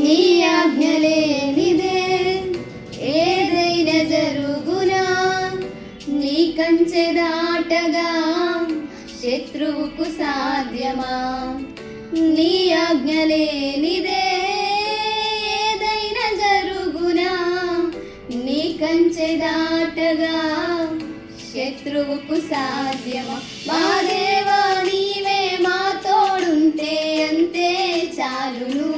నీ ఆజ్ఞలేనిదే ఏదైనా జరుగునా, నీ కంచె దాటగా శత్రువుకు సాధ్యమా? నీ ఆజ్ఞలేనిదే ఏదైనా జరుగునా, నీ కంచె దాటగా శత్రువుకు సాధ్యమా? మా దేవా నీవే మా తోడుంటే అంతే చాలును.